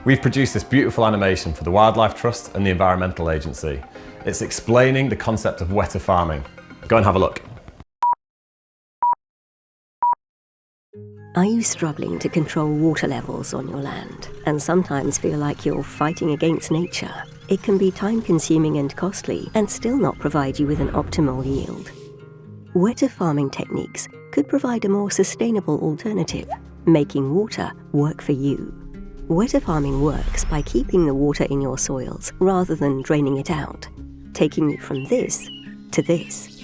We've produced this beautiful animation for the Wildlife Trust and the Environmental Agency. It's explaining the concept of wetter farming. Go and have a look. Are you struggling to control water levels on your land and sometimes feel like you're fighting against nature? It can be time-consuming and costly and still not provide you with an optimal yield. Wetter farming techniques could provide a more sustainable alternative, making water work for you. Wetter farming works by keeping the water in your soils rather than draining it out, taking you from this to this.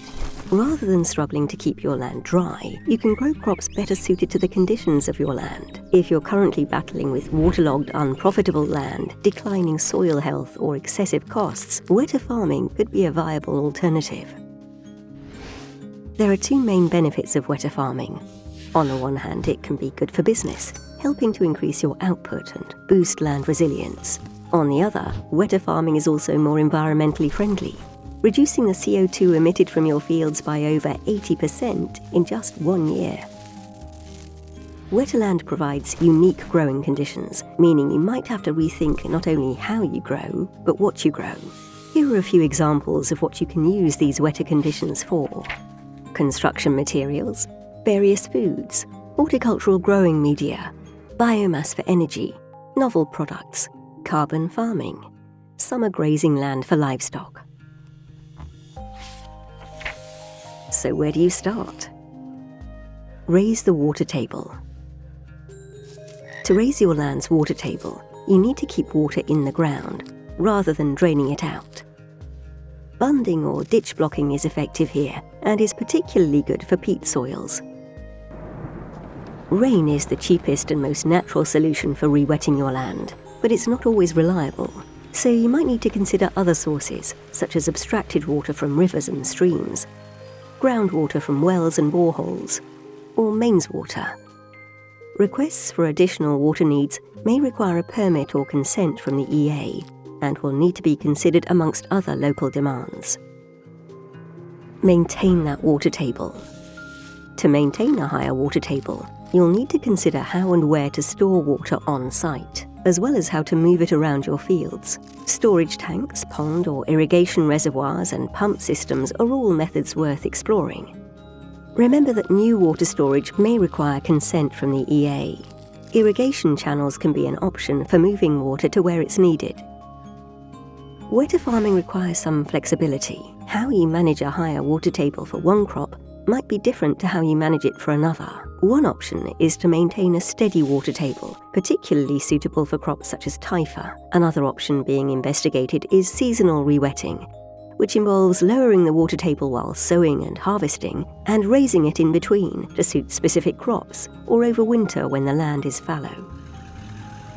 Rather than struggling to keep your land dry, you can grow crops better suited to the conditions of your land. If you're currently battling with waterlogged, unprofitable land, declining soil health, or excessive costs, wetter farming could be a viable alternative. There are two main benefits of wetter farming. On the one hand, it can be good for business, helping to increase your output and boost land resilience. On the other, wetter farming is also more environmentally friendly, reducing the CO2 emitted from your fields by over 80% in just 1 year. Wetter land provides unique growing conditions, meaning you might have to rethink not only how you grow, but what you grow. Here are a few examples of what you can use these wetter conditions for. Construction materials, various foods, horticultural growing media, biomass for energy, novel products, carbon farming, summer grazing land for livestock. So where do you start? Raise the water table. To raise your land's water table, you need to keep water in the ground rather than draining it out. Bunding or ditch blocking is effective here and is particularly good for peat soils. Rain is the cheapest and most natural solution for re-wetting your land, but it's not always reliable. So you might need to consider other sources, such as abstracted water from rivers and streams, groundwater from wells and boreholes, or mains water. Requests for additional water needs may require a permit or consent from the EA and will need to be considered amongst other local demands. Maintain that water table. To maintain a higher water table, you'll need to consider how and where to store water on site, as well as how to move it around your fields. Storage tanks, pond or irrigation reservoirs and pump systems are all methods worth exploring. Remember that new water storage may require consent from the EA. Irrigation channels can be an option for moving water to where it's needed. Wetter farming requires some flexibility. How you manage a higher water table for one crop might be different to how you manage it for another. One option is to maintain a steady water table, particularly suitable for crops such as typha. Another option being investigated is seasonal re-wetting, which involves lowering the water table while sowing and harvesting, and raising it in between to suit specific crops, or over winter when the land is fallow.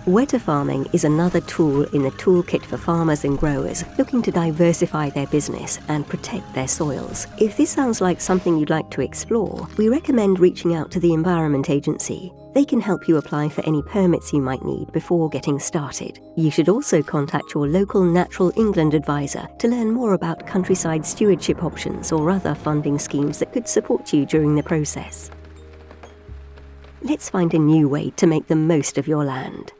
Wetter farming is another tool in the toolkit for farmers and growers looking to diversify their business and protect their soils. If this sounds like something you'd like to explore, we recommend reaching out to the Environment Agency. They can help you apply for any permits you might need before getting started. You should also contact your local Natural England advisor to learn more about countryside stewardship options or other funding schemes that could support you during the process. Let's find a new way to make the most of your land.